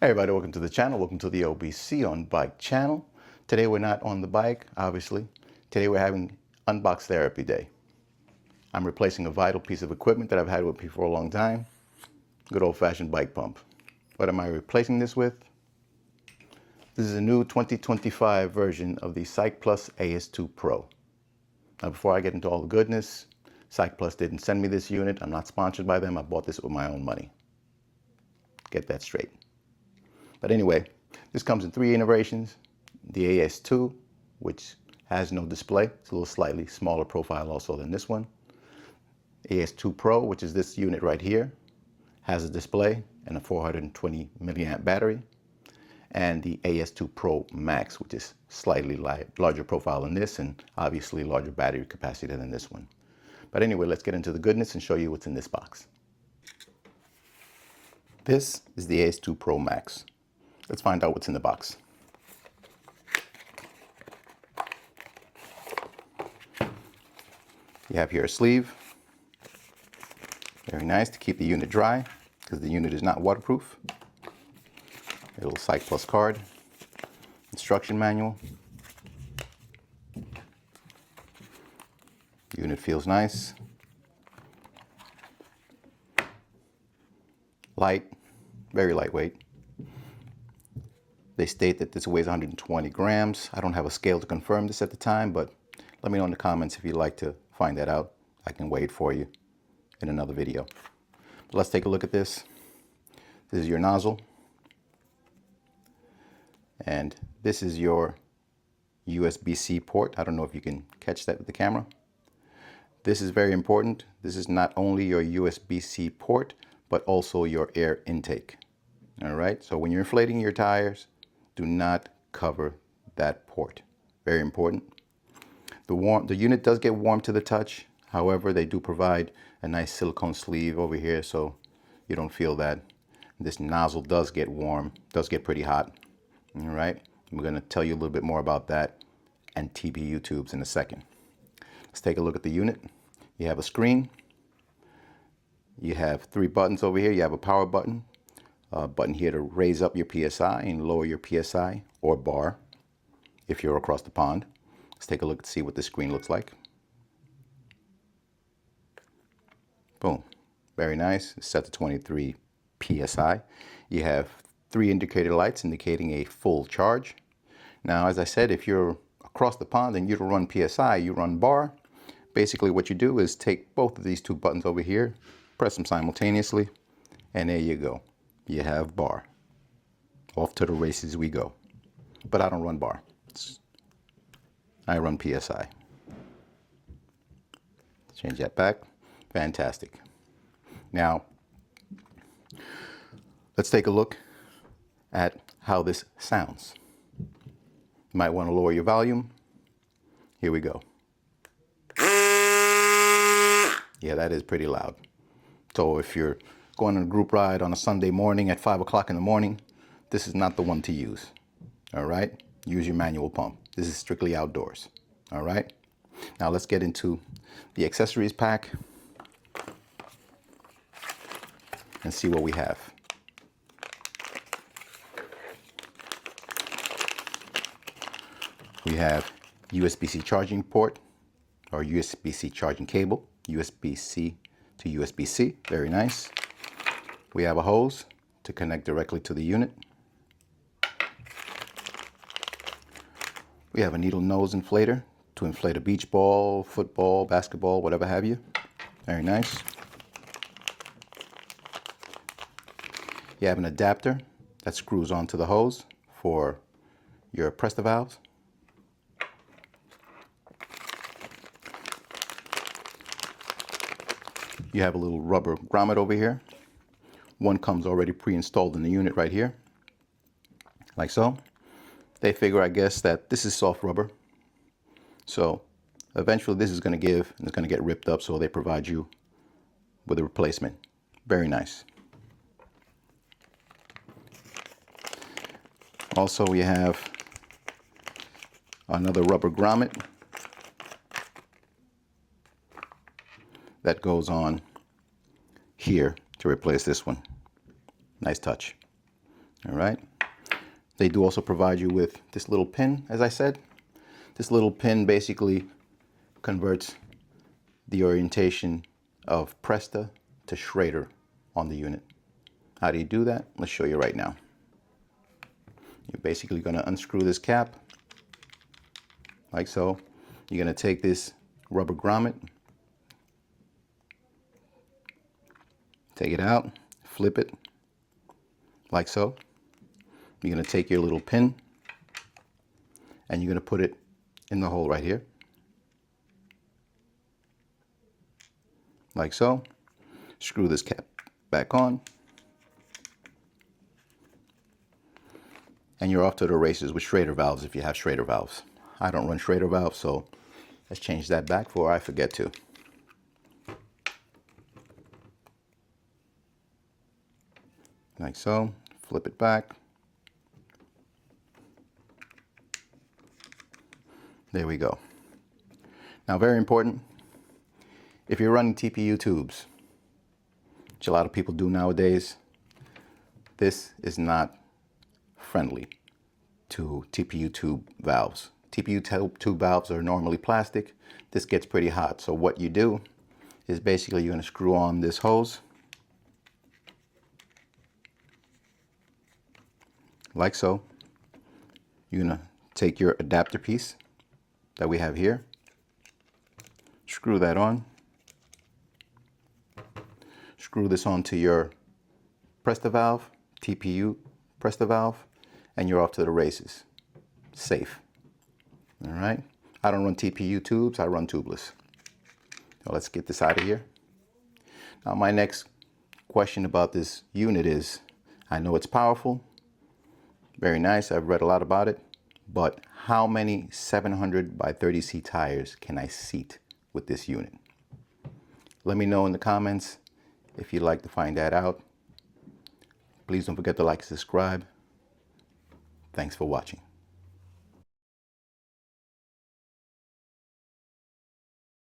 Hey everybody, welcome to the channel. Welcome to the OBC on Bike channel. Today we're not on the bike, obviously. Today we're having unbox therapy day. I'm replacing a vital piece of equipment that I've had with me for a long time. Good old-fashioned bike pump. What am I replacing this with? This is a new 2025 version of the Cycplus AS2 Pro. Now before I get into all the goodness, Cycplus didn't send me this unit. I'm not sponsored by them. I bought this with my own money. Get that straight. But anyway, this comes in 3 iterations. The AS2, which has no display. It's a little slightly smaller profile also than this one. AS2 Pro, which is this unit right here, has a display and a 420 milliamp battery. And the AS2 Pro Max, which is slightly larger profile than this and obviously larger battery capacity than this one. But anyway, let's get into the goodness and show you what's in this box. This is the AS2 Pro Max. Let's find out what's in the box. You have here a sleeve. Very nice to keep the unit dry because the unit is not waterproof. A little Cycplus card, instruction manual. The unit feels nice. Light, very lightweight. They state that this weighs 120 grams. I don't have a scale to confirm this at the time, but let me know in the comments if you'd like to find that out. I can weigh it for you in another video. But let's take a look at this. This is your nozzle. And this is your USB-C port. I don't know if you can catch that with the camera. This is very important. This is not only your USB-C port, but also your air intake. All right, so when you're inflating your tires, do not cover that port. Very important. The unit does get warm to the touch. However, they do provide a nice silicone sleeve over here so you don't feel that. This nozzle does get warm, does get pretty hot. All right, I'm going to tell you a little bit more about that and TPU tubes in a second. Let's take a look at the unit. You have a screen. You have 3 buttons over here. You have a power button. Button here to raise up your PSI and lower your PSI or bar if you're across the pond. Let's take a look and see what the screen looks like. Boom. Very nice. It's set to 23 PSI. You have 3 indicator lights indicating a full charge. Now, as I said, if you're across the pond and you don't run PSI, you run bar. Basically what you do is take both of these 2 buttons over here, press them simultaneously, and there you go. You have bar. Off to the races we go. But I don't run bar. I run PSI. Change that back. Fantastic. Now, let's take a look at how this sounds. You might want to lower your volume. Here we go. Yeah, that is pretty loud. So if you're going on a group ride on a Sunday morning at 5 o'clock in the morning, this is not the one to use. All right? Use your manual pump. This is strictly outdoors. All right? Now let's get into the accessories pack and see what we have. We have USB-C charging port or USB-C charging cable, USB-C to USB-C, very nice. We have a hose to connect directly to the unit. We have a needle nose inflator to inflate a beach ball, football, basketball, whatever have you. Very nice. You have an adapter that screws onto the hose for your Presta valves. You have a little rubber grommet over here. One comes already pre-installed in the unit right here, like so. They figure, I guess, that this is soft rubber. So eventually this is going to give, and it's going to get ripped up, so they provide you with a replacement. Very nice. Also, we have another rubber grommet that goes on here to replace this one. Nice touch. All right. They do also provide you with this little pin, as I said. This little pin basically converts the orientation of Presta to Schrader on the unit. How do you do that? Let's show you right now. You're basically going to unscrew this cap, like so. You're going to take this rubber grommet, take it out, flip it, like so. You're going to take your little pin, and you're going to put it in the hole right here, like so. Screw this cap back on, and you're off to the races with Schrader valves if you have Schrader valves. I don't run Schrader valves, so let's change that back before I forget to. Like so. Flip it back. There we go. Now, very important, if you're running TPU tubes, which a lot of people do nowadays, this is not friendly to TPU tube valves. TPU tube valves are normally plastic. This gets pretty hot. So what you do is basically you're going to screw on this hose, like so. You're going to take your adapter piece that we have here, screw that on, screw this onto your Presta valve, TPU Presta valve, and you're off to the races. Safe. All right. I don't run TPU tubes, I run tubeless. So let's get this out of here. Now, my next question about this unit is, I know it's powerful, very nice, I've read a lot about it, but how many 700 by 30C tires can I seat with this unit? Let me know in the comments if you'd like to find that out. Please don't forget to like and subscribe. Thanks for watching.